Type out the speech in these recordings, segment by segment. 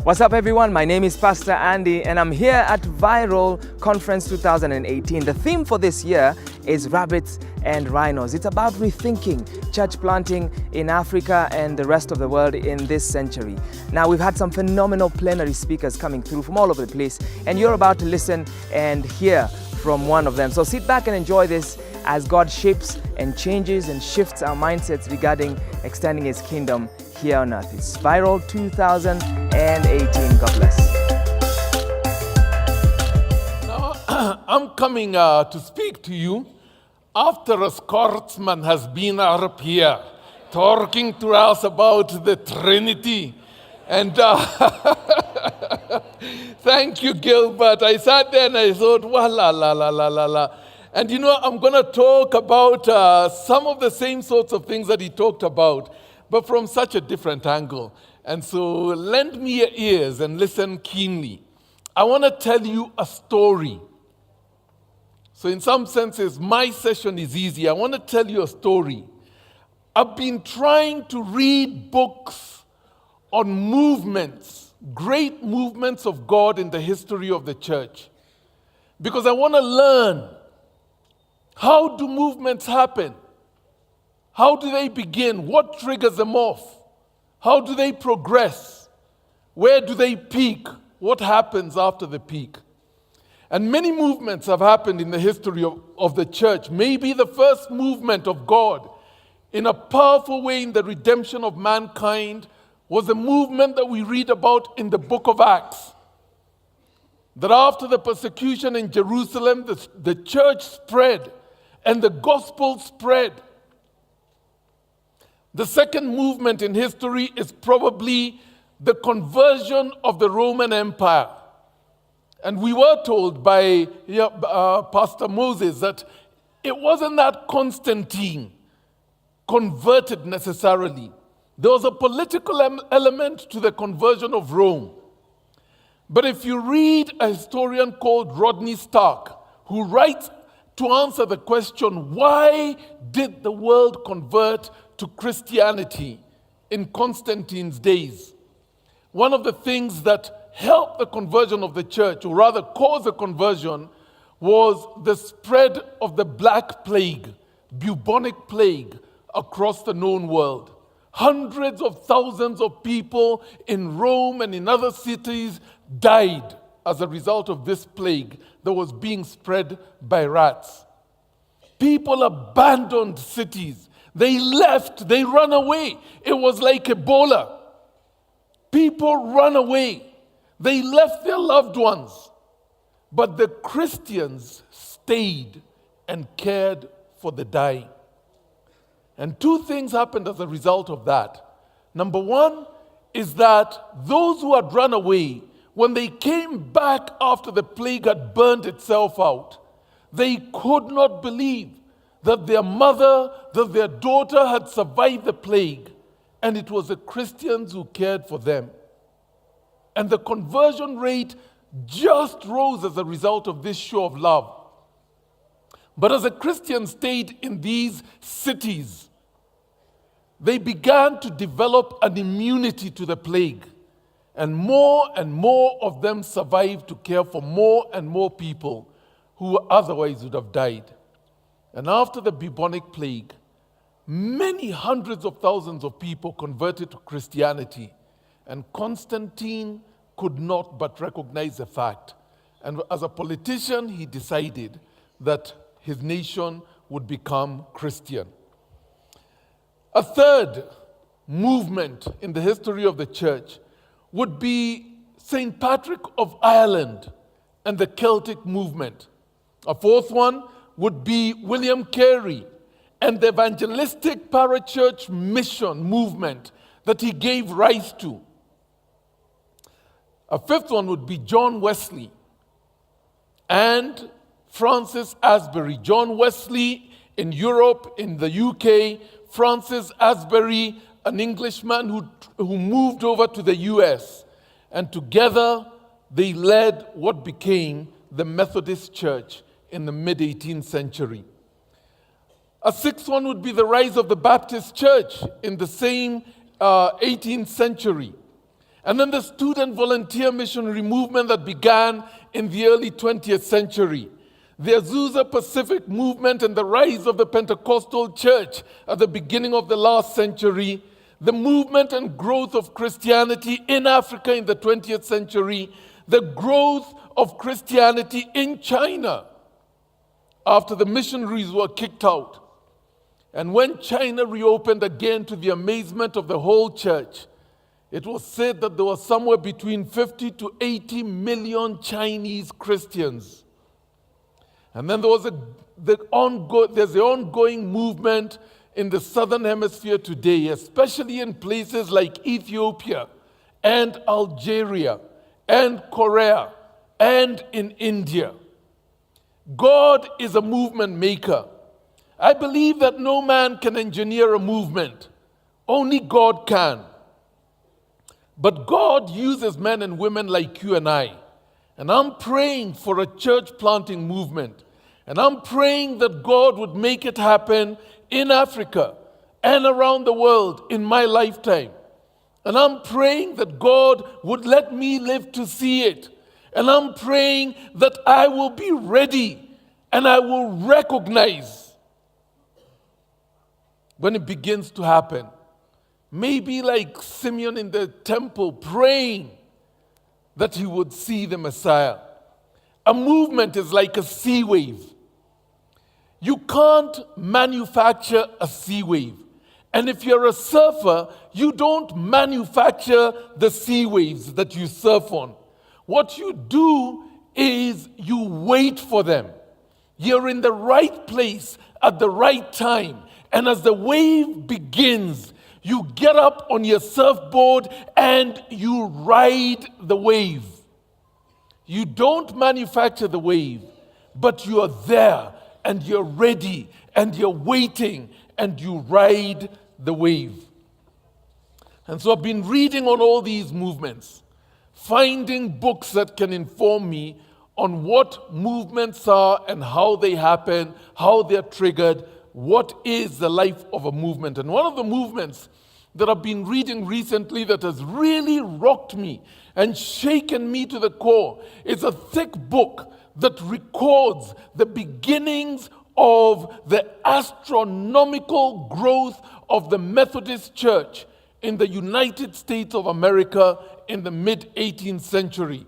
What's up, everyone? My name is Pastor Andy, and I'm here at Viral Conference 2018. The theme for this year is Rabbits and Rhinos. It's about rethinking church planting in Africa and the rest of the world in this century. Now, we've had some phenomenal plenary speakers coming through from all over the place, and you're about to listen and hear from one of them. So sit back and enjoy this as God shapes and changes and shifts our mindsets regarding extending His kingdom here on earth. It's Viral 2018. God bless. Now, I'm coming to speak to you after a Scotsman has been up here talking to us about the Trinity. And thank you, Gilbert. I sat there and I thought, la la la la la la. And you know, I'm going to talk about some of the same sorts of things that he talked about, but from such a different angle. And so lend me your ears and listen keenly. I want to tell you a story. So in some senses, my session is easy. I want to tell you a story. I've been trying to read books on movements, great movements of God in the history of the church, because I want to learn, how do movements happen? How do they begin? What triggers them off? How do they progress? Where do they peak? What happens after the peak? And many movements have happened in the history of the church. Maybe the first movement of God in a powerful way in the redemption of mankind was a movement that we read about in the book of Acts. That after the persecution in Jerusalem, the church spread and the gospel spread. The second movement in history is probably the conversion of the Roman Empire. And we were told by Pastor Moses that it wasn't that Constantine converted necessarily. There was a political element to the conversion of Rome. But if you read a historian called Rodney Stark, who writes to answer the question, why did the world convert to Christianity in Constantine's days? One of the things that helped the conversion of the church, or rather caused the conversion, was the spread of the Black Plague, bubonic plague, across the known world. Hundreds of thousands of people in Rome and in other cities died as a result of this plague that was being spread by rats. People abandoned cities. They left, they ran away. It was like Ebola. People ran away. They left their loved ones. But the Christians stayed and cared for the dying. And two things happened as a result of that. Number one is that those who had run away, when they came back after the plague had burned itself out, they could not believe that their mother, that their daughter had survived the plague, and it was the Christians who cared for them. And the conversion rate just rose as a result of this show of love. But as the Christians stayed in these cities, they began to develop an immunity to the plague. And more of them survived to care for more and more people who otherwise would have died. And after the bubonic plague, many hundreds of thousands of people converted to Christianity. And Constantine could not but recognize the fact. And as a politician, he decided that his nation would become Christian. A third movement in the history of the church would be St. Patrick of Ireland and the Celtic movement. A fourth one would be William Carey and the evangelistic parachurch mission movement that he gave rise to. A fifth one would be John Wesley and Francis Asbury. John Wesley in Europe, in the UK, Francis Asbury, an Englishman who moved over to the US. And together they led what became the Methodist Church in the mid-18th century. A sixth one would be the rise of the Baptist Church in the same 18th century. And then the student volunteer missionary movement that began in the early 20th century. The Azusa Pacific movement and the rise of the Pentecostal church at the beginning of the last century. The movement and growth of Christianity in Africa in the 20th century. The growth of Christianity in China after the missionaries were kicked out. And when China reopened again to the amazement of the whole church, it was said that there were somewhere between 50 to 80 million Chinese Christians. And then there's the ongoing movement in the southern hemisphere today, especially in places like Ethiopia and Algeria and Korea and in India. God is a movement maker. I believe that no man can engineer a movement. Only God can. But God uses men and women like you and I. And I'm praying for a church planting movement. And I'm praying that God would make it happen in Africa and around the world in my lifetime. And I'm praying that God would let me live to see it. And I'm praying that I will be ready and I will recognize when it begins to happen. Maybe like Simeon in the temple praying that he would see the Messiah. A movement is like a sea wave. You can't manufacture a sea wave. And if you're a surfer, you don't manufacture the sea waves that you surf on. What you do is you wait for them. You're in the right place at the right time. And as the wave begins, you get up on your surfboard and you ride the wave. You don't manufacture the wave, but you're there and you're ready and you're waiting and you ride the wave. And so I've been reading on all these movements, finding books that can inform me on what movements are and how they happen, how they're triggered, what is the life of a movement. And one of the movements that I've been reading recently that has really rocked me and shaken me to the core is a thick book that records the beginnings of the astronomical growth of the Methodist Church in the United States of America in the mid-18th century.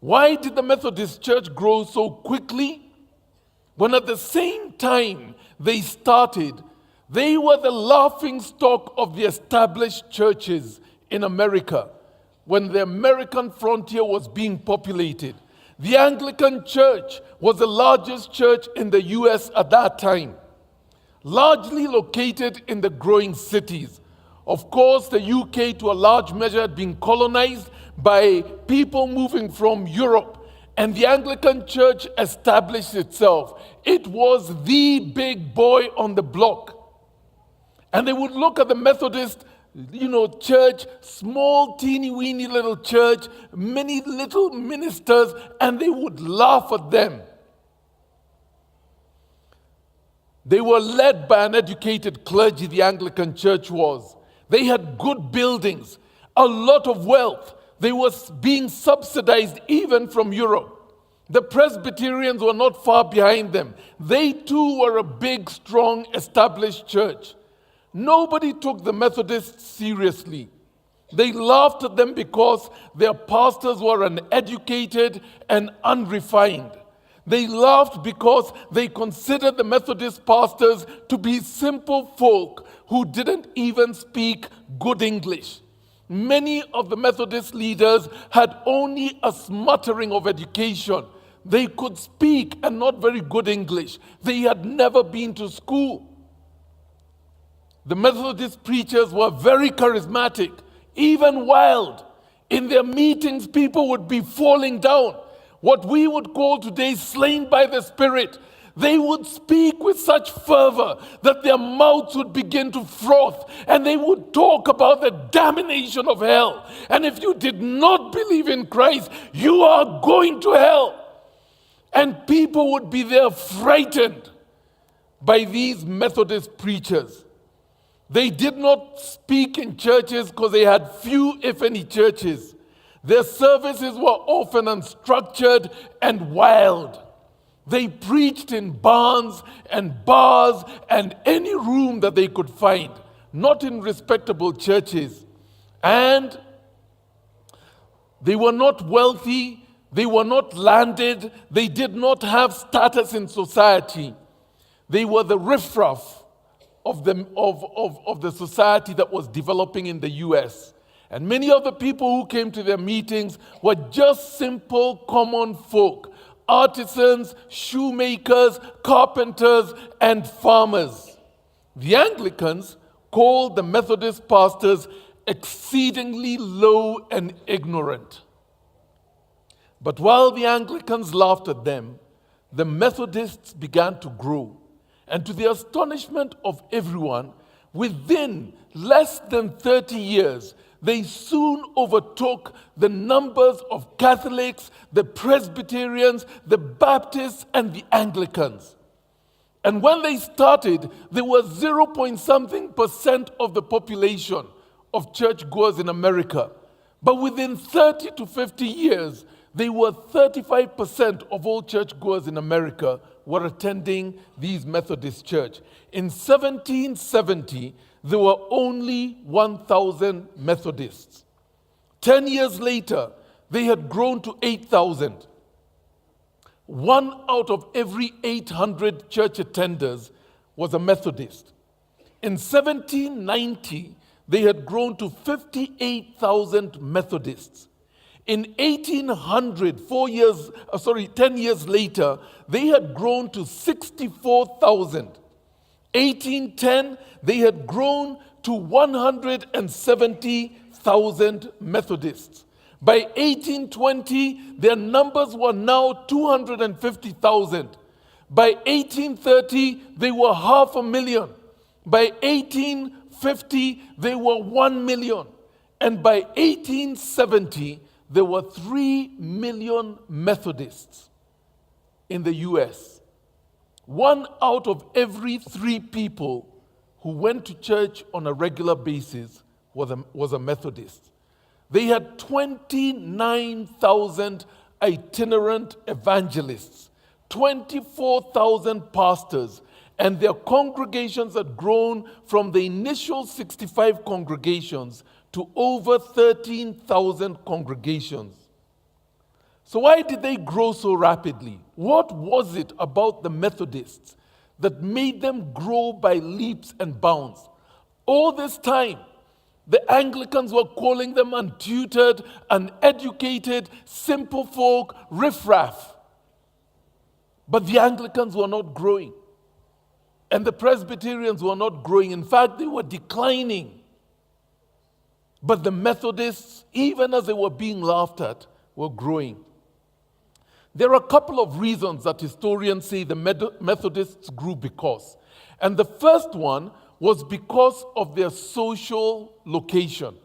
Why did the Methodist Church grow so quickly? When at the same time they started, they were the laughingstock of the established churches in America when the American frontier was being populated. The Anglican Church was the largest church in the US at that time, largely located in the growing cities. Of course, the UK to a large measure had been colonized by people moving from Europe, and the Anglican Church established itself. It was the big boy on the block. And they would look at the Methodist, church, small, teeny-weeny little church, many little ministers, and they would laugh at them. They were led by an educated clergy, the Anglican Church was. They had good buildings, a lot of wealth. They were being subsidized even from Europe. The Presbyterians were not far behind them. They too were a big, strong, established church. Nobody took the Methodists seriously. They laughed at them because their pastors were uneducated and unrefined. They laughed because they considered the Methodist pastors to be simple folk who didn't even speak good English. Many of the Methodist leaders had only a smattering of education. They could speak and not very good English. They had never been to school. The Methodist preachers were very charismatic, even wild. In their meetings, people would be falling down. What we would call today slain by the Spirit. They would speak with such fervor that their mouths would begin to froth, and they would talk about the damnation of hell. And if you did not believe in Christ, you are going to hell. And people would be there frightened by these Methodist preachers. They did not speak in churches because they had few, if any, churches. Their services were often unstructured and wild. They preached in barns and bars and any room that they could find, not in respectable churches. And they were not wealthy, they were not landed, they did not have status in society. They were the riffraff of the society that was developing in the US. And many of the people who came to their meetings were just simple common folk, artisans, shoemakers, carpenters, and farmers. The Anglicans called the Methodist pastors exceedingly low and ignorant. But while the Anglicans laughed at them, the Methodists began to grow. And to the astonishment of everyone, within less than 30 years, they soon overtook the numbers of Catholics, the Presbyterians, the Baptists, and the Anglicans. And when they started, there was 0 point something percent of the population of churchgoers in America. But within 30 to 50 years, they were 35% of all churchgoers in America were attending these Methodist church. In 1770, there were only 1,000 Methodists. 10 years later, they had grown to 8,000. 1 out of every 800 church attenders was a Methodist. In 1790, they had grown to 58,000 Methodists. In 1800, 10 years later, they had grown to 64,000. 1810, they had grown to 170,000 Methodists. By 1820, their numbers were now 250,000. By 1830, they were 500,000. By 1850, they were 1 million. And by 1870, there were 3 million Methodists in the US. 1 out of every 3 people who went to church on a regular basis was a Methodist. They had 29,000 itinerant evangelists, 24,000 pastors, and their congregations had grown from the initial 65 congregations to over 13,000 congregations. So why did they grow so rapidly? What was it about the Methodists that made them grow by leaps and bounds? All this time, the Anglicans were calling them untutored, uneducated, simple folk, riffraff. But the Anglicans were not growing. And the Presbyterians were not growing. In fact, they were declining. But the Methodists, even as they were being laughed at, were growing. There are a couple of reasons that historians say the Methodists grew because. And the first one was because of their social location.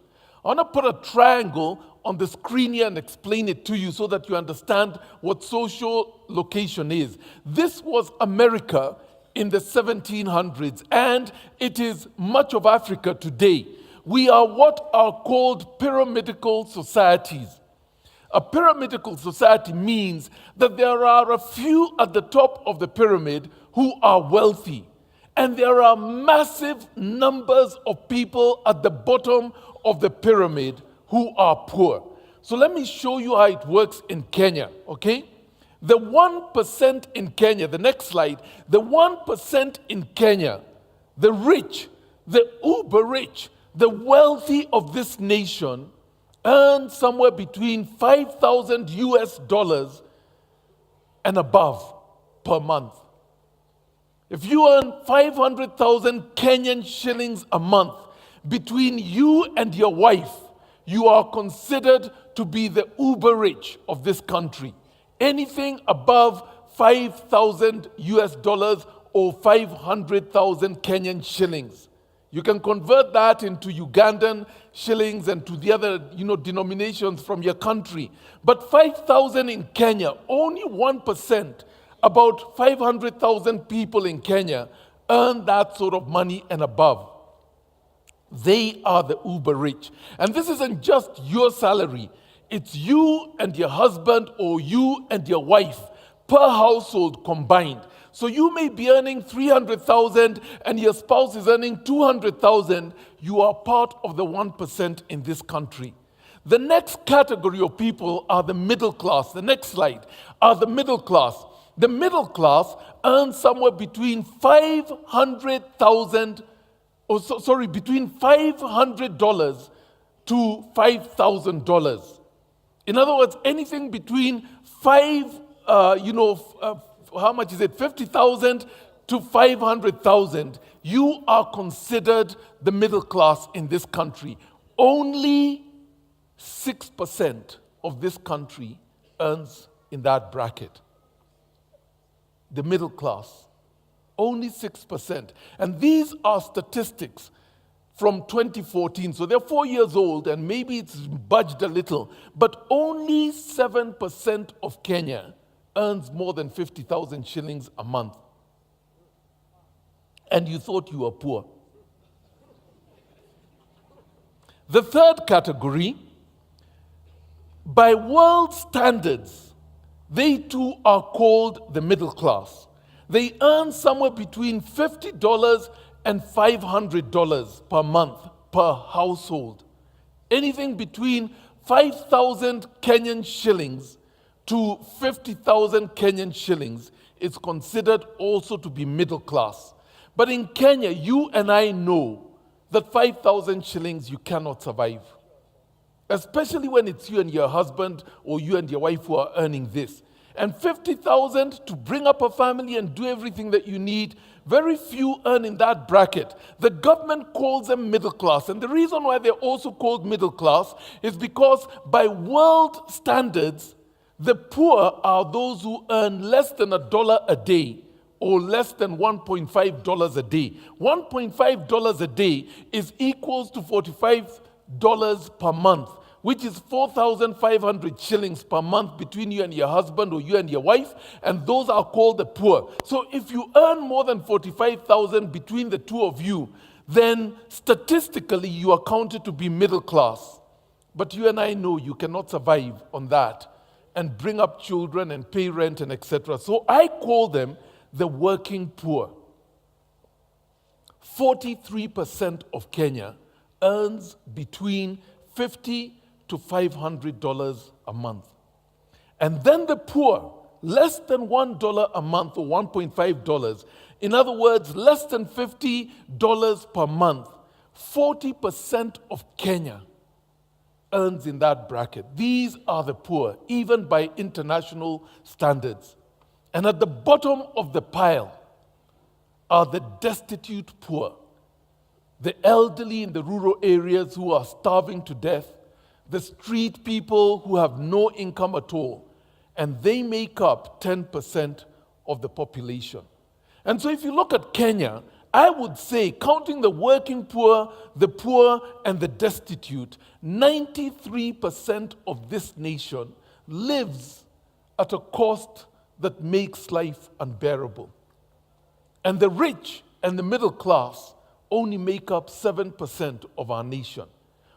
I want to put a triangle on the screen here and explain it to you so that you understand what social location is. This was America in the 1700s, and it is much of Africa today. We are what are called pyramidical societies. A pyramidical society means that there are a few at the top of the pyramid who are wealthy, and there are massive numbers of people at the bottom of the pyramid who are poor. So let me show you how it works in Kenya, okay? The 1% in Kenya, the next slide, the 1% in Kenya, the rich, the uber rich, the wealthy of this nation earn somewhere between $5,000 and above per month. If you earn 500,000 Kenyan shillings a month, between you and your wife, you are considered to be the uber rich of this country. Anything above $5,000 or 500,000 Kenyan shillings. You can convert that into Ugandan shillings and to the other, denominations from your country. But 5,000 in Kenya, only 1%, about 500,000 people in Kenya earn that sort of money and above. They are the uber rich. And this isn't just your salary. It's you and your husband or you and your wife per household combined. So you may be earning 300,000 and your spouse is earning 200,000. You are part of the 1% in this country. The next category of people are the middle class. The next slide are the middle class. The middle class earns somewhere between $500,000 between $500 to $5,000. In other words, anything between how much is it? 50,000 to 500,000. You are considered the middle class in this country. Only 6% of this country earns in that bracket. The middle class. Only 6%. And these are statistics from 2014. So they're 4 years old and maybe it's budged a little. But only 7% of Kenya earns more than 50,000 shillings a month. And you thought you were poor. The third category, by world standards, they too are called the middle class. They earn somewhere between $50 and $500 per month per household. Anything between 5,000 Kenyan shillings to 50,000 Kenyan shillings is considered also to be middle class. But in Kenya, you and I know that 5,000 shillings you cannot survive. Especially when it's you and your husband or you and your wife who are earning this. And 50,000 to bring up a family and do everything that you need, very few earn in that bracket. The government calls them middle class. And the reason why they're also called middle class is because by world standards, the poor are those who earn less than $1 a day or less than $1.5 a day. $1.5 a day is equals to $45 per month, which is 4,500 shillings per month between you and your husband or you and your wife, and those are called the poor. So if you earn more than 45,000 between the two of you, then statistically you are counted to be middle class. But you and I know you cannot survive on that and bring up children and pay rent and etc. So I call them the working poor. 43% of Kenya earns between $50 to $500 a month. And then the poor, less than $1 a month or $1.5, in other words, less than $50 per month, 40% of Kenya earns in that bracket. These are the poor, even by international standards. And at the bottom of the pile are the destitute poor, the elderly in the rural areas who are starving to death, the street people who have no income at all, and they make up 10% of the population. And so if you look at Kenya, I would say, counting the working poor, and the destitute, 93% of this nation lives at a cost that makes life unbearable. And the rich and the middle class only make up 7% of our nation.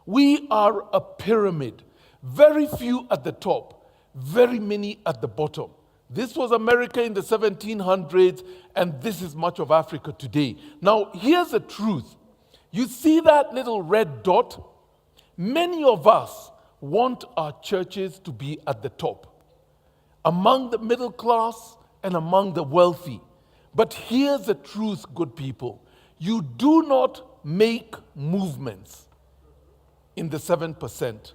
We are a pyramid, very few at the top, very many at the bottom. This was America in the 1700s, and this is much of Africa today. Now, here's the truth. You see that little red dot? Many of us want our churches to be at the top, among the middle class and among the wealthy. But here's the truth, good people. You do not make movements in the 7%.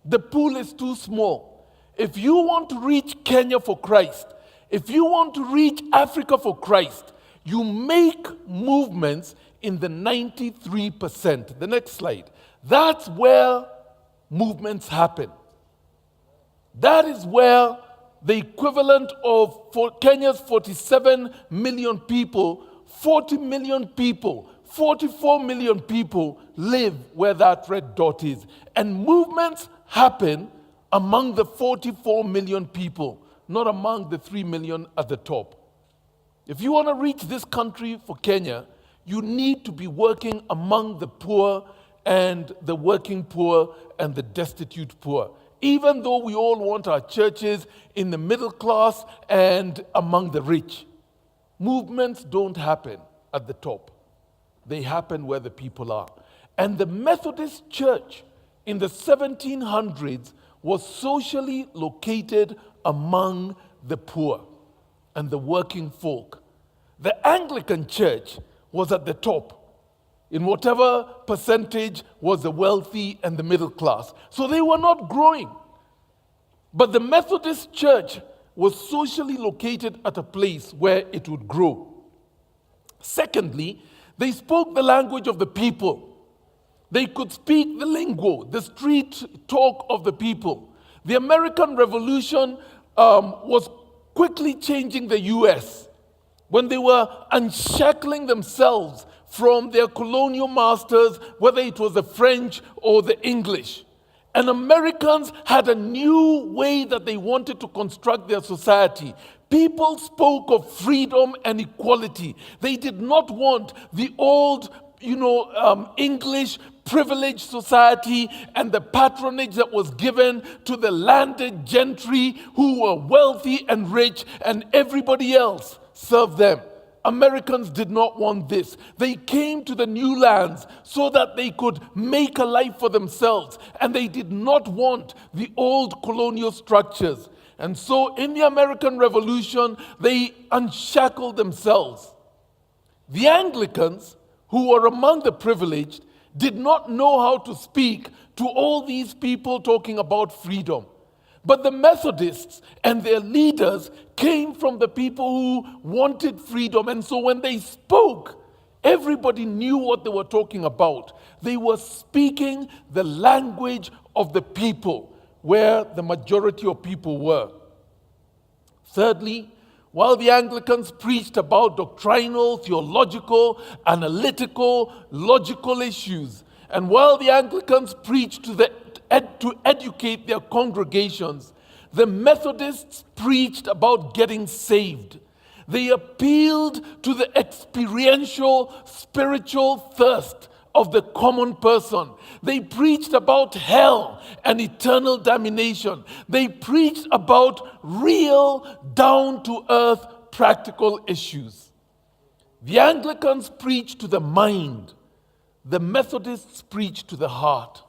The pool is too small. If you want to reach Kenya for Christ, if you want to reach Africa for Christ, you make movements in the 93%. The next slide. That's where movements happen. That is where the equivalent of for Kenya's 47 million people, 40 million people, 44 million people live where that red dot is. And movements happen among the 44 million people, not among the 3 million at the top. If you want to reach this country for Kenya, You need to be working among the poor and the working poor and the destitute poor. Even though we all want our churches in the middle class and among the rich, movements don't happen at the top. They happen where the people are. And the Methodist Church in the 1700s was socially located among the poor and the working folk. The Anglican Church was at the top, in whatever percentage was the wealthy and the middle class. So they were not growing. But the Methodist Church was socially located at a place where it would grow. Secondly, they spoke the language of the people. They could speak the lingo, the street talk of the people. The American Revolution was quickly changing the US when they were unshackling themselves from their colonial masters, whether it was the French or the English. And Americans had a new way that they wanted to construct their society. People spoke of freedom and equality. They did not want the old, English privileged society and the patronage that was given to the landed gentry who were wealthy and rich, and everybody else served them. Americans did not want this. They came to the new lands so that they could make a life for themselves, and they did not want the old colonial structures. And so in the American Revolution, they unshackled themselves. The Anglicans, who were among the privileged, did not know how to speak to all these people talking about freedom. But the Methodists and their leaders came from the people who wanted freedom. And so when they spoke, everybody knew what they were talking about. They were speaking the language of the people, where the majority of people were. Thirdly, while the Anglicans preached about doctrinal, theological, analytical, logical issues, and while the Anglicans preached to educate their congregations, the Methodists preached about getting saved. They appealed to the experiential, spiritual thirst of the common person. They preached about hell and eternal damnation. They preached about real, down-to-earth, practical issues. The Anglicans preached to the mind. The Methodists preached to the heart.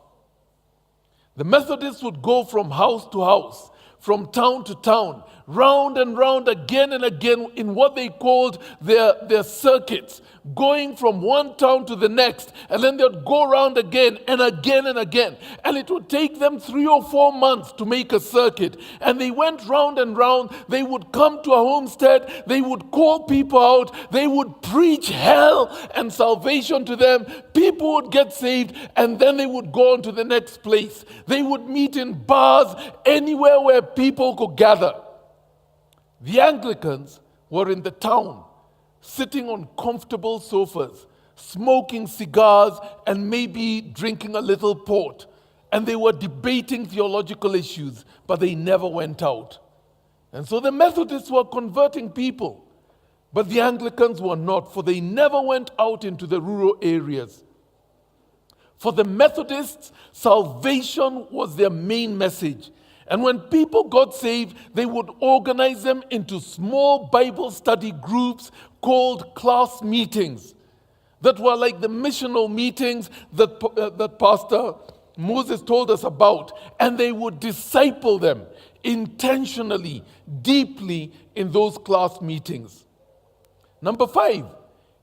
The Methodists would go from house to house, from town to town, round and round again and again in what they called their circuits, going from one town to the next, and then they'd go around again and again and again. And it would take them 3 or 4 months to make a circuit. And they went round and round. They would come to a homestead. They would call people out. They would preach hell and salvation to them. People would get saved, and then they would go on to the next place. They would meet in bars, anywhere where people could gather. The Anglicans were in the town, sitting on comfortable sofas, smoking cigars and maybe drinking a little port. And they were debating theological issues, but they never went out. And so the Methodists were converting people, but the Anglicans were not, for they never went out into the rural areas. For the Methodists, salvation was their main message. And when people got saved, they would organize them into small Bible study groups called class meetings that were like the missional meetings that Pastor Moses told us about. And they would disciple them intentionally, deeply in those class meetings. Number 5,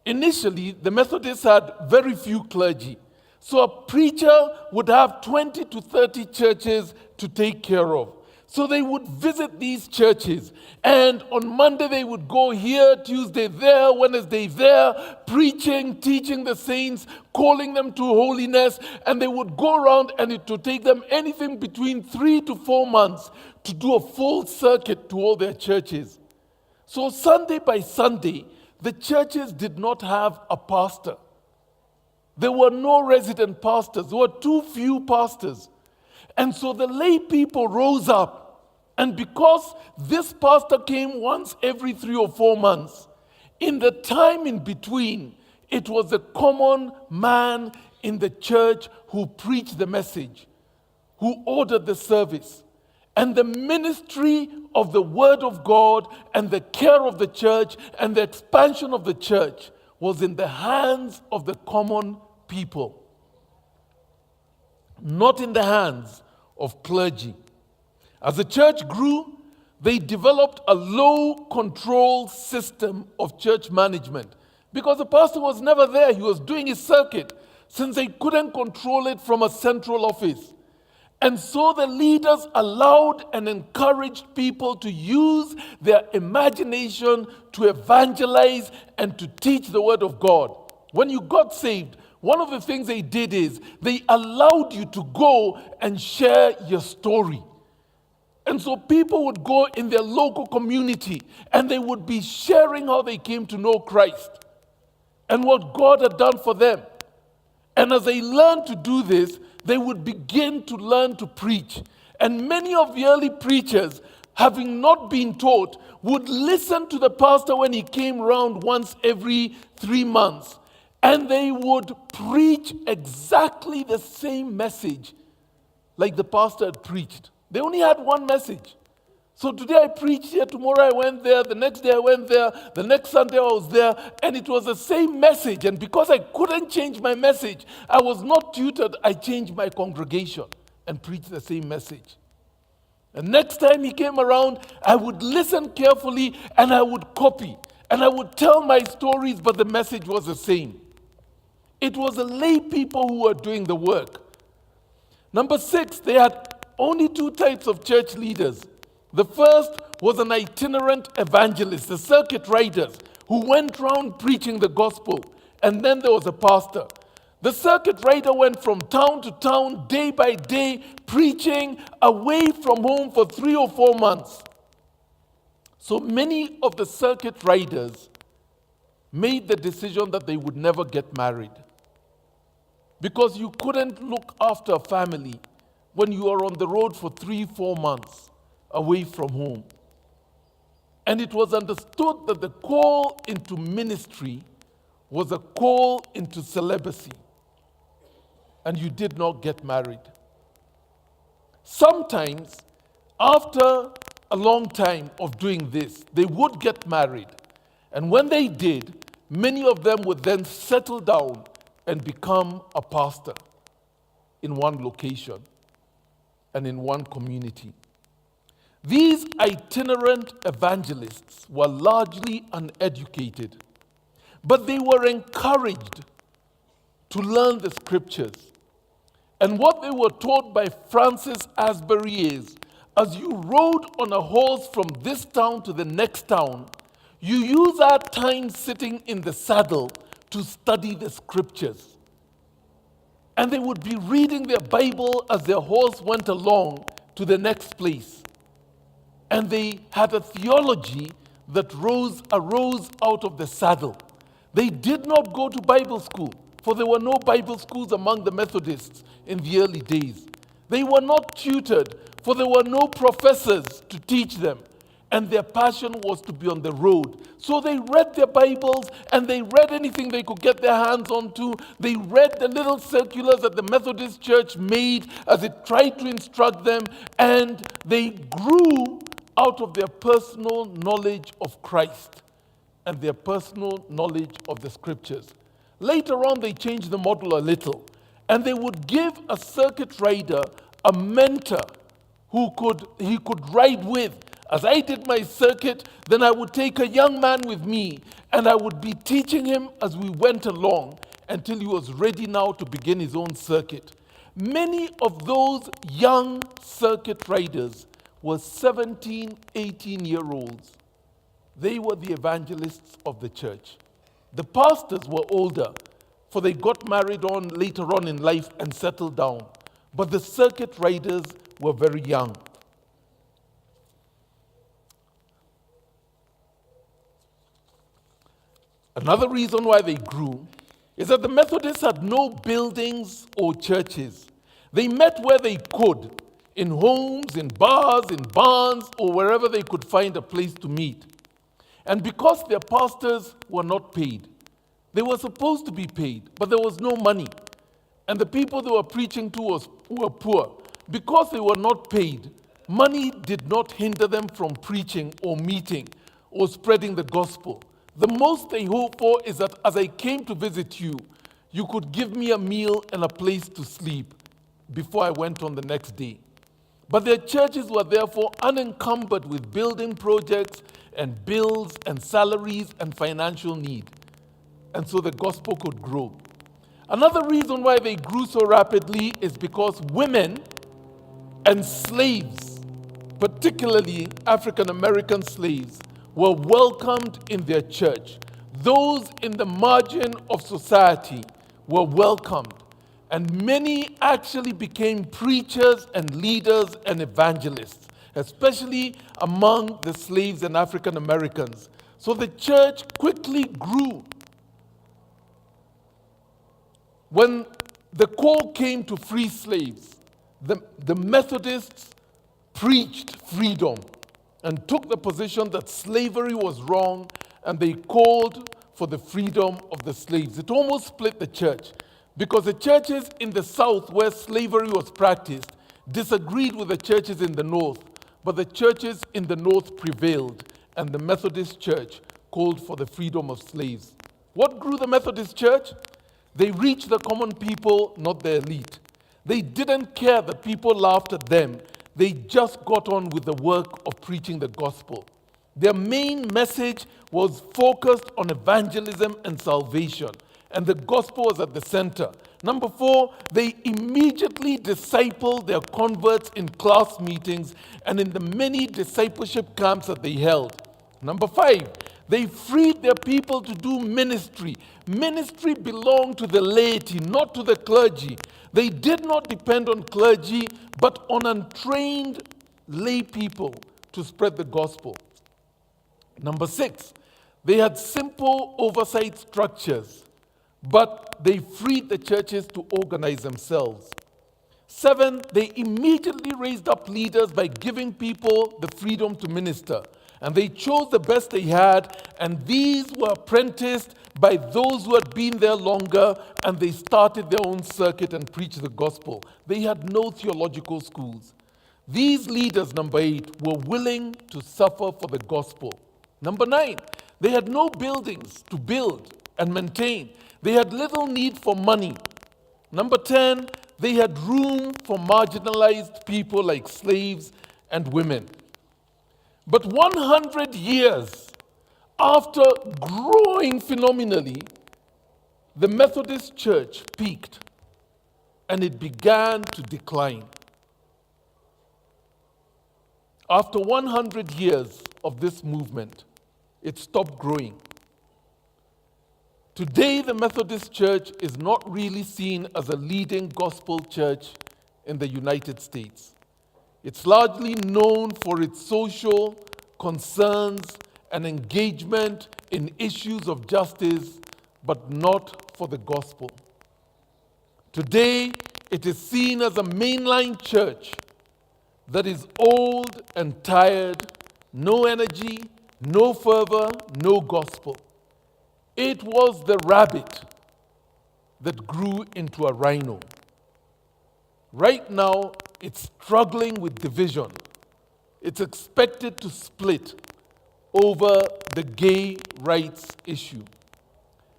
initially, the Methodists had very few clergy. So a preacher would have 20 to 30 churches to take care of. So they would visit these churches, and on Monday they would go here, Tuesday there, Wednesday there, preaching, teaching the saints, calling them to holiness, and they would go around, and it would take them anything between 3 to 4 months to do a full circuit to all their churches. So Sunday by Sunday, the churches did not have a pastor. There were no resident pastors. There were too few pastors. And so the lay people rose up. And because this pastor came once every 3 or 4 months, in the time in between, It was a common man in the church who preached the message, who ordered the service. And the ministry of the Word of God and the care of the church and the expansion of the church was in the hands of the common people, not in the hands of clergy. As the church grew, they developed a low-control system of church management because the pastor was never there. He was doing his circuit since they couldn't control it from a central office. And so the leaders allowed and encouraged people to use their imagination to evangelize and to teach the Word of God. When you got saved, one of the things they did is they allowed you to go and share your story. And so people would go in their local community and they would be sharing how they came to know Christ and what God had done for them. And as they learned to do this, they would begin to learn to preach. And many of the early preachers, having not been taught, would listen to the pastor when he came around once every 3 months. And they would preach exactly the same message like the pastor had preached. They only had one message. So today I preached here, tomorrow I went there, the next day I went there, the next Sunday I was there, and it was the same message. And because I couldn't change my message, I was not tutored, I changed my congregation and preached the same message. And next time he came around, I would listen carefully and I would copy. And I would tell my stories, but the message was the same. It was the lay people who were doing the work. Number 6, they had only 2 types of church leaders. The first was an itinerant evangelist, the circuit riders who went around preaching the gospel. And then there was a pastor. The circuit rider went from town to town, day by day, preaching away from home for 3 or 4 months. So many of the circuit riders made the decision that they would never get married. Because you couldn't look after a family when you are on the road for 3-4 months away from home. And it was understood that the call into ministry was a call into celibacy. And you did not get married. Sometimes, after a long time of doing this, they would get married. And when they did, many of them would then settle down and become a pastor in one location and in one community. These itinerant evangelists were largely uneducated, but they were encouraged to learn the scriptures. And what they were taught by Francis Asbury is, as you rode on a horse from this town to the next town, you use our time sitting in the saddle to study the scriptures. And they would be reading their Bible as their horse went along to the next place. And they had a theology that arose out of the saddle. They did not go to Bible school, for there were no Bible schools among the Methodists in the early days. They were not tutored, for there were no professors to teach them. And their passion was to be on the road. So they read their Bibles and they read anything they could get their hands onto. They read the little circulars that the Methodist Church made as it tried to instruct them. And they grew out of their personal knowledge of Christ and their personal knowledge of the scriptures. Later on, they changed the model a little. And they would give a circuit rider a mentor who he could ride with. As I did my circuit, then I would take a young man with me and I would be teaching him as we went along until he was ready now to begin his own circuit. Many of those young circuit riders were 17, 18-year-olds. They were the evangelists of the church. The pastors were older, for they got married on later on in life and settled down. But the circuit riders were very young. Another reason why they grew is that the Methodists had no buildings or churches. They met where they could, in homes, in bars, in barns, or wherever they could find a place to meet. And because their pastors were not paid, They were supposed to be paid, but there was no money. And the people they were preaching to were poor. Because they were not paid, money did not hinder them from preaching or meeting or spreading the gospel. The most they hoped for is that as I came to visit you, you could give me a meal and a place to sleep before I went on the next day. But their churches were therefore unencumbered with building projects and bills and salaries and financial need. And so the gospel could grow. Another reason why they grew so rapidly is because women and slaves, particularly African American slaves, were welcomed in their church. Those in the margin of society were welcomed, and many actually became preachers and leaders and evangelists, especially among the slaves and African Americans. So the church quickly grew. When the call came to free slaves, the Methodists preached freedom and took the position that slavery was wrong, and they called for the freedom of the slaves. It almost split the church because the churches in the South where slavery was practiced disagreed with the churches in the North, but the churches in the North prevailed, and the Methodist Church called for the freedom of slaves. What grew the Methodist Church? They reached the common people, not the elite. They didn't care that people laughed at them. They just got on with the work of preaching the gospel. Their main message was focused on evangelism and salvation, and the gospel was at the center. Number 4, they immediately discipled their converts in class meetings and in the many discipleship camps that they held. Number 5, they freed their people to do ministry. Ministry belonged to the laity, not to the clergy. They did not depend on clergy, but on untrained lay people to spread the gospel. Number 6, they had simple oversight structures, but they freed the churches to organize themselves. 7, they immediately raised up leaders by giving people the freedom to minister. And they chose the best they had, and these were apprenticed by those who had been there longer, and they started their own circuit and preached the gospel. They had no theological schools. These leaders, number 8, were willing to suffer for the gospel. Number 9, they had no buildings to build and maintain. They had little need for money. Number 10, they had room for marginalized people like slaves and women. But 100 years after growing phenomenally, the Methodist Church peaked and it began to decline. After 100 years of this movement, it stopped growing. Today, the Methodist Church is not really seen as a leading gospel church in the United States. It's largely known for its social concerns and engagement in issues of justice, but not for the gospel. Today, it is seen as a mainline church that is old and tired, no energy, no fervor, no gospel. It was the rabbit that grew into a rhino. Right now, it's struggling with division. It's expected to split over the gay rights issue.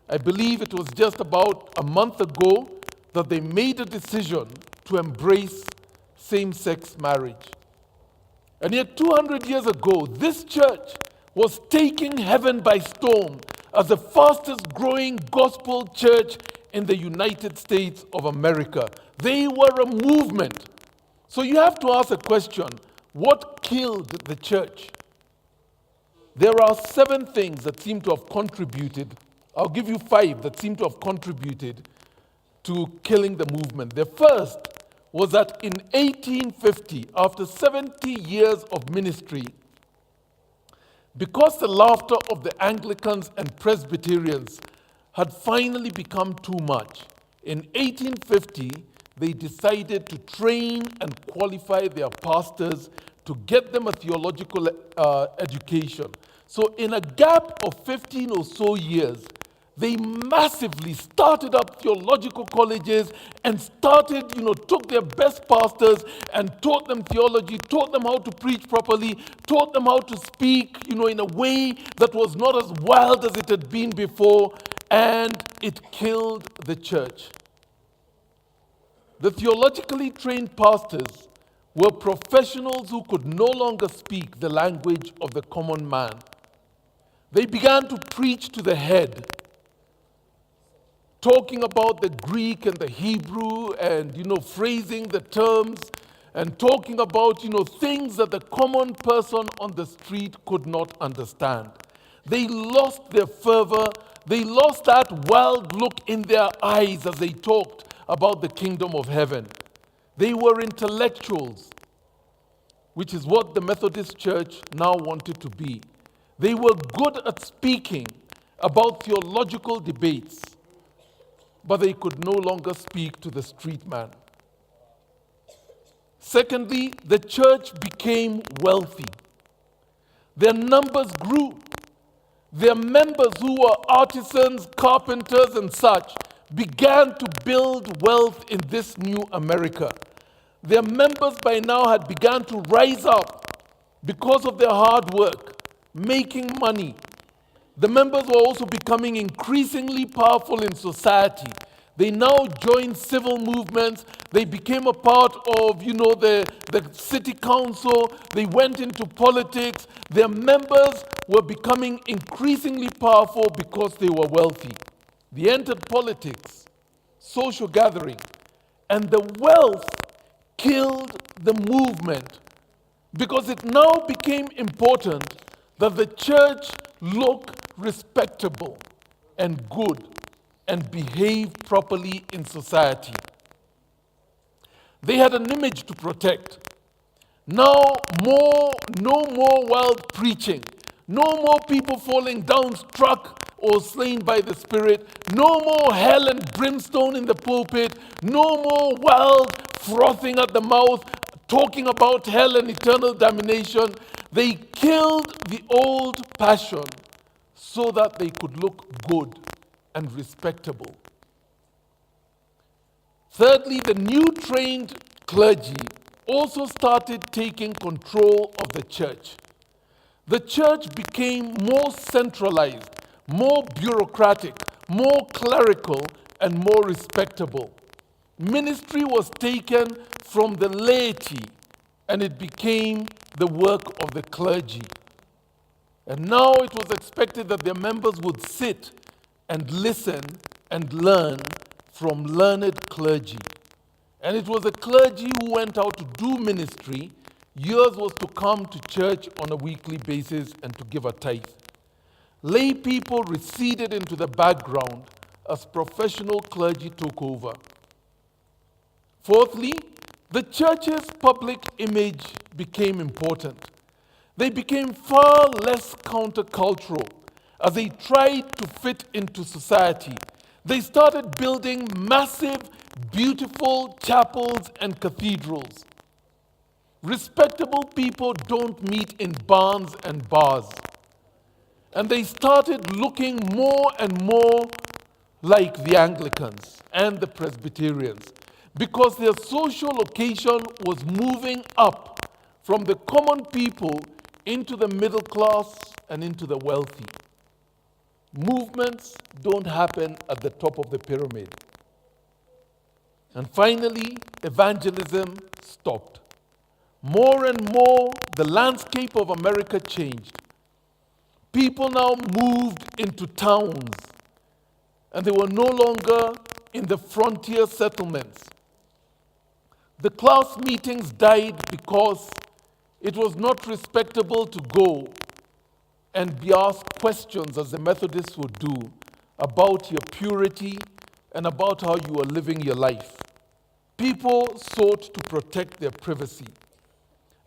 I believe it was just about a month ago that they made a decision to embrace same-sex marriage. And yet 200 years ago, this church was taking heaven by storm as the fastest growing gospel church in the United States of America. They were a movement. So you have to ask a question, what killed the church? There are 7 things that seem to have contributed. I'll give you 5 that seem to have contributed to killing the movement. The first was that in 1850, after 70 years of ministry, because the laughter of the Anglicans and Presbyterians had finally become too much, in 1850, they decided to train and qualify their pastors to get them a theological education. So in a gap of 15 or so years, They massively started up theological colleges and took their best pastors and taught them theology, taught them how to preach properly, taught them how to speak, in a way that was not as wild as it had been before, and it killed the church. The theologically trained pastors were professionals who could no longer speak the language of the common man. They began to preach to the head, talking about the Greek and the Hebrew and, phrasing the terms and talking about, things that the common person on the street could not understand. They lost their fervor. They lost that wild look in their eyes as they talked about the kingdom of heaven. They were intellectuals, which is what the Methodist Church now wanted to be. They were good at speaking about theological debates, but they could no longer speak to the street man. Secondly, the church became wealthy. Their numbers grew. Their members, who were artisans, carpenters, and such, began to build wealth in this new America. Their members by now had begun to rise up because of their hard work, making money. The members were also becoming increasingly powerful in society. They now joined civil movements. They became a part of, the city council. They went into politics. Their members were becoming increasingly powerful because they were wealthy. They entered politics, social gathering, and the wealth killed the movement because it now became important that the church look respectable and good and behave properly in society. They had an image to protect. Now, no more wild preaching, no more people falling down struck or slain by the Spirit, no more hell and brimstone in the pulpit, no more wild frothing at the mouth, talking about hell and eternal damnation. They killed the old passion so that they could look good and respectable. Thirdly, the new trained clergy also started taking control of the church. The church became more centralized, more bureaucratic, more clerical, and more respectable. Ministry was taken from the laity, and it became the work of the clergy. And now it was expected that their members would sit and listen and learn from learned clergy. And it was a clergy who went out to do ministry. Yours was to come to church on a weekly basis and to give a tithe. Lay people receded into the background as professional clergy took over. Fourthly, the church's public image became important. They became far less countercultural as they tried to fit into society. They started building massive, beautiful chapels and cathedrals. Respectable people don't meet in barns and bars. And they started looking more and more like the Anglicans and the Presbyterians because their social location was moving up from the common people into the middle class and into the wealthy. Movements don't happen at the top of the pyramid. And finally, evangelism stopped. More and more, the landscape of America changed. People now moved into towns, and they were no longer in the frontier settlements. The class meetings died because it was not respectable to go and be asked questions, as the Methodists would do, about your purity and about how you are living your life. People sought to protect their privacy.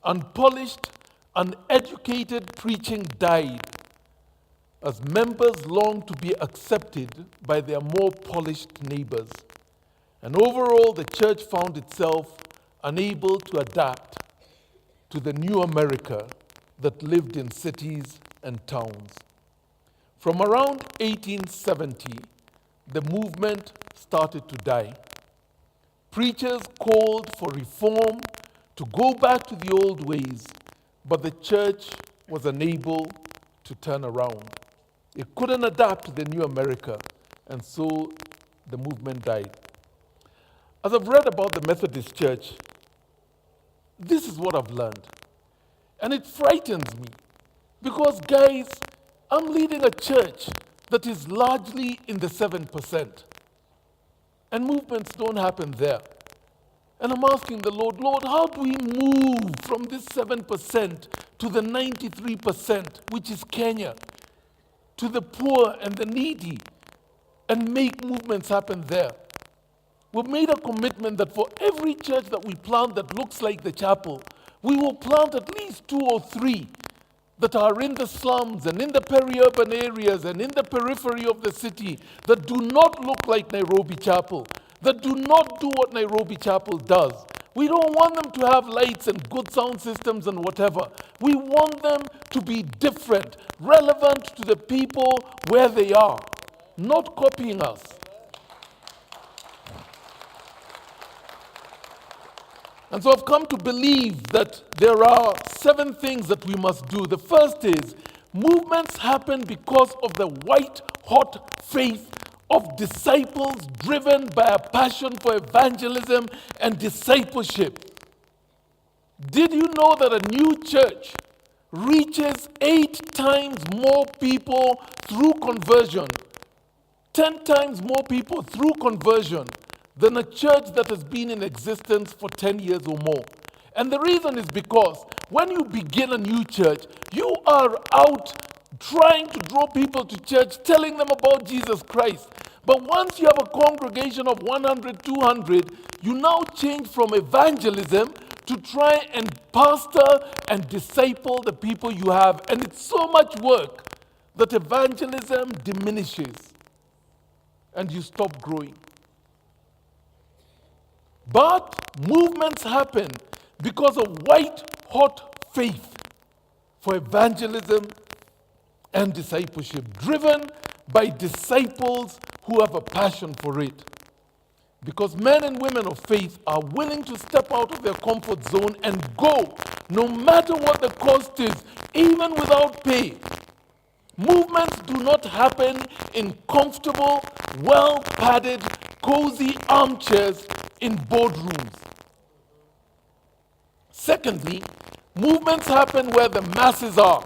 Unpolished, uneducated preaching died as members longed to be accepted by their more polished neighbors. And overall, the church found itself unable to adapt to the new America that lived in cities and towns. From around 1870, the movement started to die. Preachers called for reform, to go back to the old ways, but the church was unable to turn around. It couldn't adapt to the new America, and so the movement died. As I've read about the Methodist Church, this is what I've learned. And it frightens me because, guys, I'm leading a church that is largely in the 7%. And movements don't happen there. And I'm asking the Lord, Lord, how do we move from this 7% to the 93%, which is Kenya, to the poor and the needy, and make movements happen there? We've made a commitment that for every church that we plant that looks like the chapel, we will plant at least 2 or 3 that are in the slums and in the peri-urban areas and in the periphery of the city that do not look like Nairobi Chapel, that do not do what Nairobi Chapel does. We don't want them to have lights and good sound systems and whatever. We want them to be different, relevant to the people where they are, not copying us. And so I've come to believe that there are 7 things that we must do. The first is, movements happen because of the white-hot faith of disciples driven by a passion for evangelism and discipleship. Did you know that a new church reaches 8 times more people through conversion, 10 times more people through conversion than a church that has been in existence for 10 years or more? And the reason is because when you begin a new church, you are out trying to draw people to church, telling them about Jesus Christ. But once you have a congregation of 100, 200, you now change from evangelism to try and pastor and disciple the people you have. And it's so much work that evangelism diminishes and you stop growing. But movements happen because of white-hot faith for evangelism and discipleship, driven by disciples who have a passion for it. Because men and women of faith are willing to step out of their comfort zone and go, no matter what the cost is, even without pay. Movements do not happen in comfortable, well-padded, cozy armchairs in boardrooms. Secondly, movements happen where the masses are.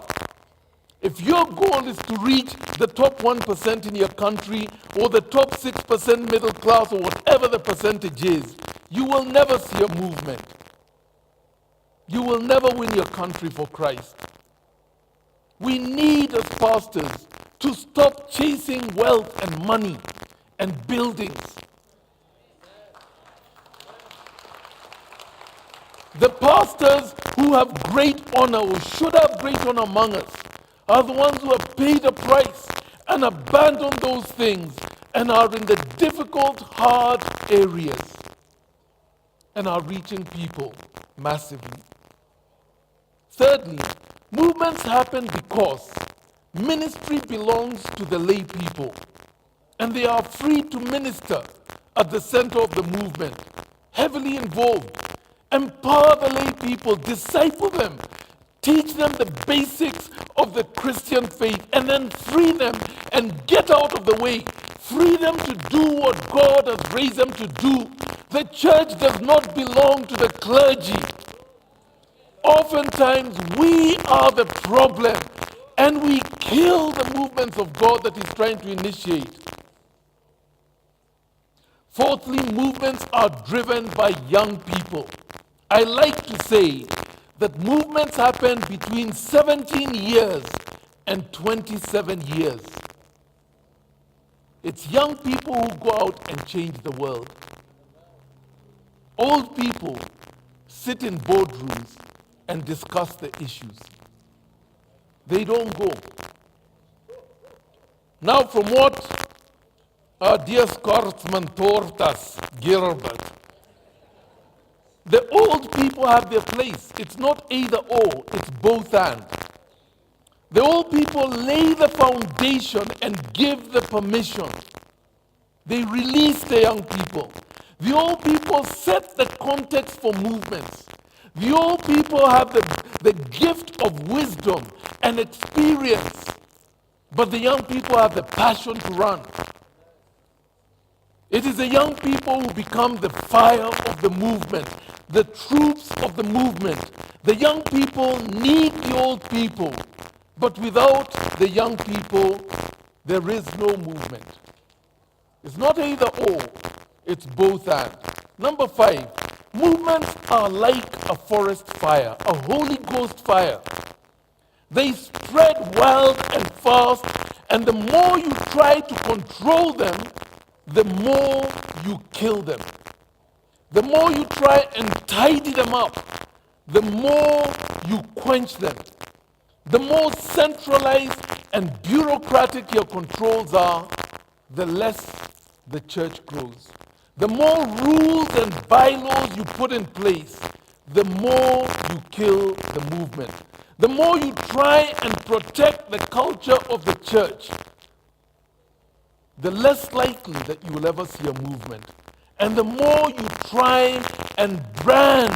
If your goal is to reach the top 1% in your country or the top 6% middle class or whatever the percentage is, you will never see a movement. You will never win your country for Christ. We need as pastors to stop chasing wealth and money and buildings. The pastors who have great honor or should have great honor among us are the ones who have paid a price and abandoned those things and are in the difficult, hard areas and are reaching people massively. Thirdly, movements happen because ministry belongs to the lay people and they are free to minister at the center of the movement, heavily involved. Empower the lay people, disciple them, teach them the basics of the Christian faith, and then free them and get out of the way. Free them to do what God has raised them to do. The church does not belong to the clergy. Oftentimes, we are the problem, and we kill the movements of God that He's trying to initiate. Fourthly, movements are driven by young people. I like to say that movements happen between 17 years and 27 years. It's young people who go out and change the world. Old people sit in boardrooms and discuss the issues. They don't go. Now, from what our dear Scotsman taught us, Gilbert, the old people have their place. It's not either or, it's both and. The old people lay the foundation and give the permission. They release the young people. The old people set the context for movements. The old people have the gift of wisdom and experience, but the young people have the passion to run. It is the young people who become the fire of the movement, the troops of the movement. The young people need the old people, but without the young people, there is no movement. It's not either or, it's both and. Number 5, movements are like a forest fire, a Holy Ghost fire. They spread wild and fast, and the more you try to control them, the more you kill them. The more you try and tidy them up, the more you quench them. The more centralized and bureaucratic your controls are, the less the church grows. The more rules and bylaws you put in place, the more you kill the movement. The more you try and protect the culture of the church, the less likely that you will ever see a movement. And the more you try and brand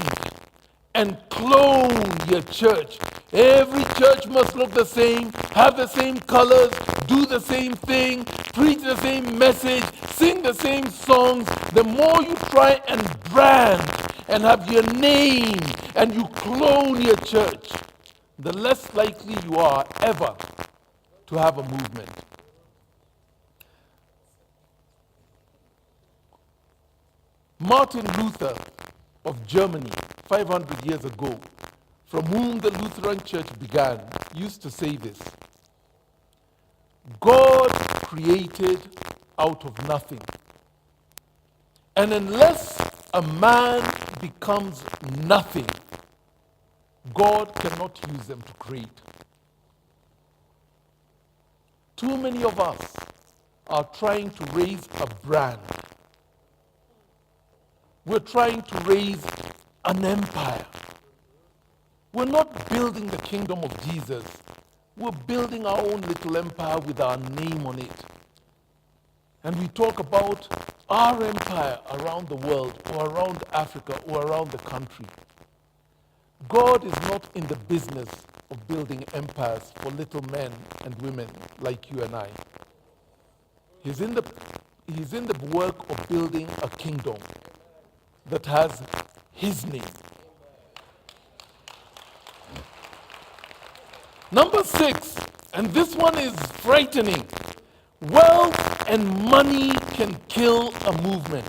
and clone your church, every church must look the same, have the same colors, do the same thing, preach the same message, sing the same songs. The more you try and brand and have your name and you clone your church, the less likely you are ever to have a movement. Martin Luther of Germany, 500 years ago, from whom the Lutheran Church began, used to say this: God created out of nothing. And unless a man becomes nothing, God cannot use them to create. Too many of us are trying to raise a brand. We're trying to raise an empire. We're not building the kingdom of Jesus. We're building our own little empire with our name on it. And we talk about our empire around the world, or around Africa, or around the country. God is not in the business of building empires for little men and women like you and I. He's in the work of building a kingdom that has His name. Number 6, and this one is frightening. Wealth and money can kill a movement.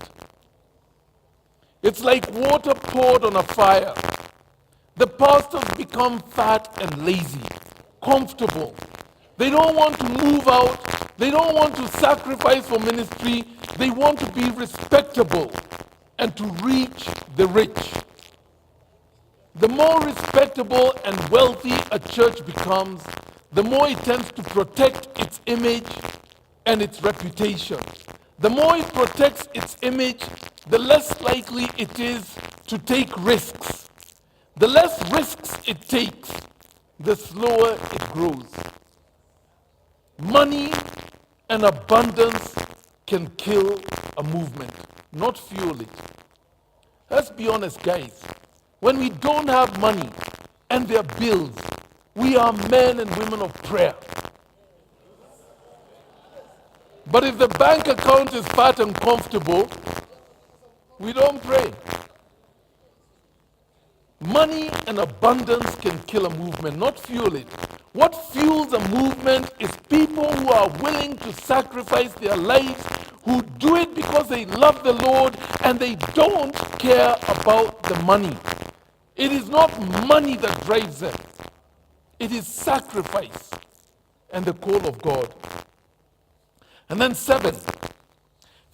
It's like water poured on a fire. The pastors become fat and lazy, comfortable. They don't want to move out. They don't want to sacrifice for ministry. They want to be respectable and to reach the rich. The more respectable and wealthy a church becomes, the more it tends to protect its image and its reputation. The more it protects its image, the less likely it is to take risks. The less risks it takes, the slower it grows. Money and abundance can kill a movement, not fuel it. Let's be honest, guys. When we don't have money and there are bills, we are men and women of prayer. But if the bank account is fat and comfortable, we don't pray. Money and abundance can kill a movement, not fuel it. What fuels a movement is people who are willing to sacrifice their lives, who do it because they love the Lord and they don't care about the money. It is not money that drives them. It is sacrifice and the call of God. And then 7,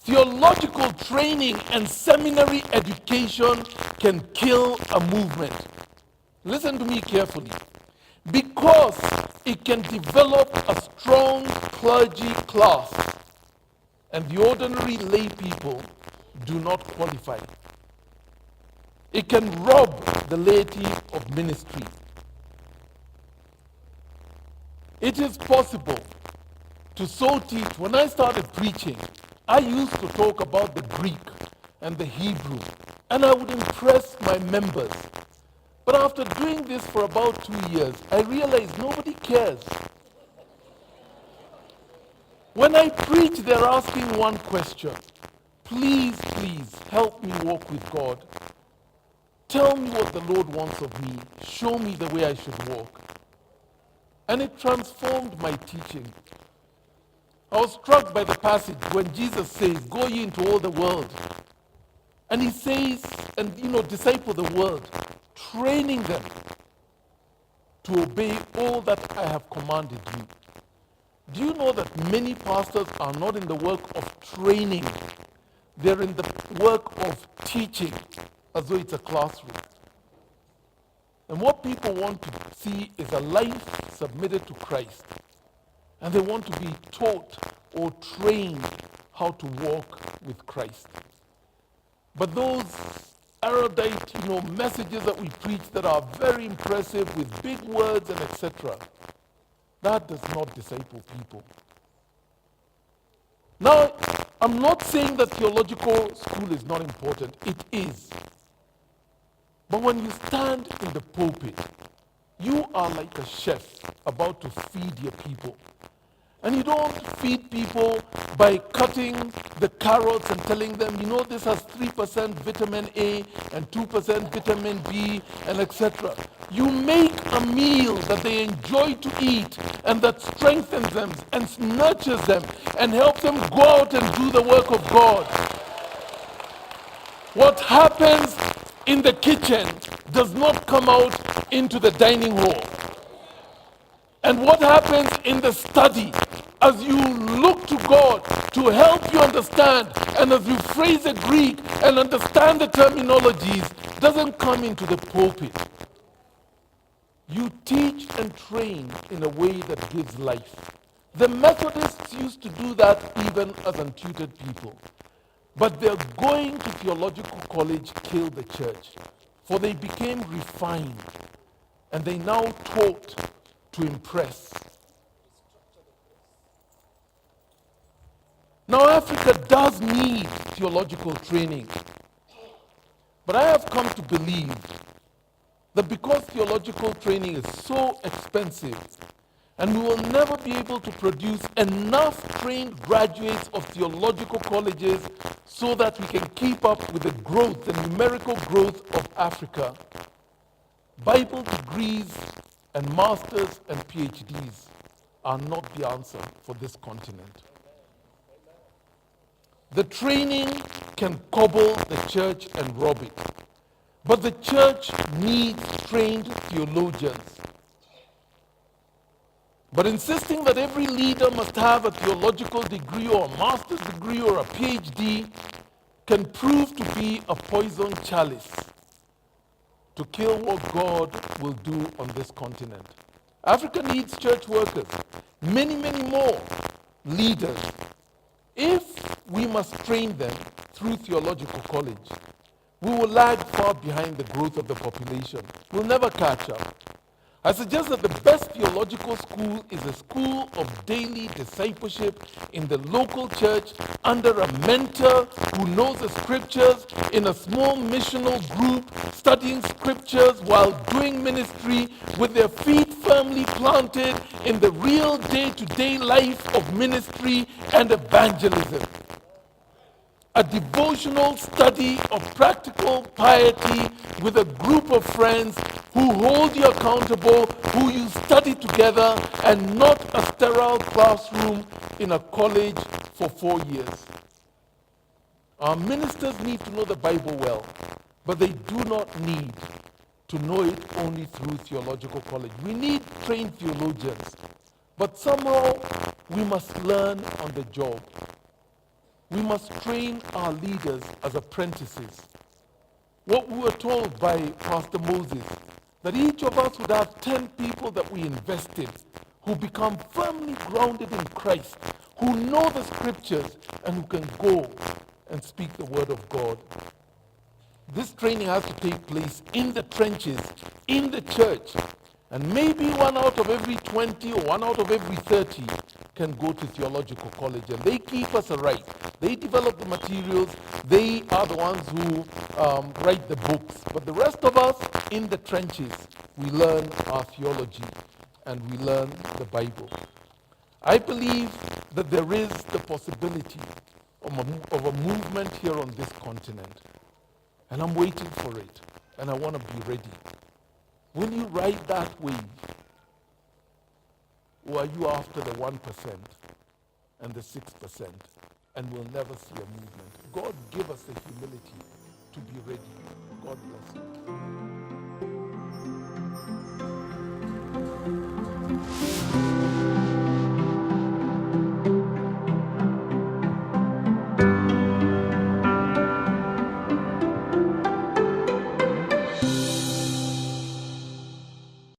theological training and seminary education can kill a movement. Listen to me carefully. Because it can develop a strong clergy class, and the ordinary lay people do not qualify. It can rob the laity of ministry. It is possible to so teach. When I started preaching, I used to talk about the Greek and the Hebrew, and I would impress my members. But after doing this for about 2 years, I realized nobody cares. When I preach, they're asking one question. Please, please, help me walk with God. Tell me what the Lord wants of me. Show me the way I should walk. And it transformed my teaching. I was struck by the passage when Jesus says, go ye into all the world. And he says, disciple the world, training them to obey all that I have commanded you. Do you know that many pastors are not in the work of training? They're in the work of teaching, as though it's a classroom. And what people want to see is a life submitted to Christ. And they want to be taught or trained how to walk with Christ. But those erudite, messages that we preach that are very impressive with big words and etc., that does not disciple people. Now, I'm not saying that theological school is not important. It is. But when you stand in the pulpit, you are like a chef about to feed your people. And you don't feed people by cutting the carrots and telling them, this has 3% vitamin A and 2% vitamin B and etc. You make a meal that they enjoy to eat and that strengthens them and nurtures them and helps them go out and do the work of God. What happens in the kitchen does not come out into the dining hall. And what happens in the study, as you look to God to help you understand, and as you phrase the Greek and understand the terminologies, doesn't come into the pulpit. You teach and train in a way that gives life. The Methodists used to do that even as untutored people. But their going to theological college killed the church, for they became refined, and they now taught to impress. Now, Africa does need theological training, but I have come to believe that because theological training is so expensive, and we will never be able to produce enough trained graduates of theological colleges so that we can keep up with the growth, the numerical growth of Africa, Bible degrees and masters and PhDs are not the answer for this continent. The training can cobble the church and rob it, but the church needs trained theologians. But insisting that every leader must have a theological degree or a master's degree or a PhD can prove to be a poison chalice to kill what God will do on this continent. Africa needs church workers, many, many more leaders. If we must train them through theological college, we will lag far behind the growth of the population. We'll never catch up. I suggest that the best theological school is a school of daily discipleship in the local church under a mentor who knows the scriptures, in a small missional group studying scriptures while doing ministry with their feet firmly planted in the real day-to-day life of ministry and evangelism. A devotional study of practical piety with a group of friends who hold you accountable, who you study together, and not a sterile classroom in a college for 4 years. Our ministers need to know the Bible well, but they do not need to know it only through theological college. We need trained theologians, but somehow we must learn on the job. We must train our leaders as apprentices. What we were told by Pastor Moses, that each of us would have 10 people that we invest in, who become firmly grounded in Christ, who know the scriptures, and who can go and speak the word of God. This training has to take place in the trenches, in the church, And maybe 1 out of every 20 or 1 out of every 30 can go to theological college, and they keep us aright. They develop the materials. They are the ones who write the books. But the rest of us in the trenches, we learn our theology and we learn the Bible. I believe that there is the possibility of a movement here on this continent. And I'm waiting for it. And I want to be ready. Will you ride that wave? Or are you after the 1% and the 6% and we'll never see a movement? God give us the humility to be ready. God bless you.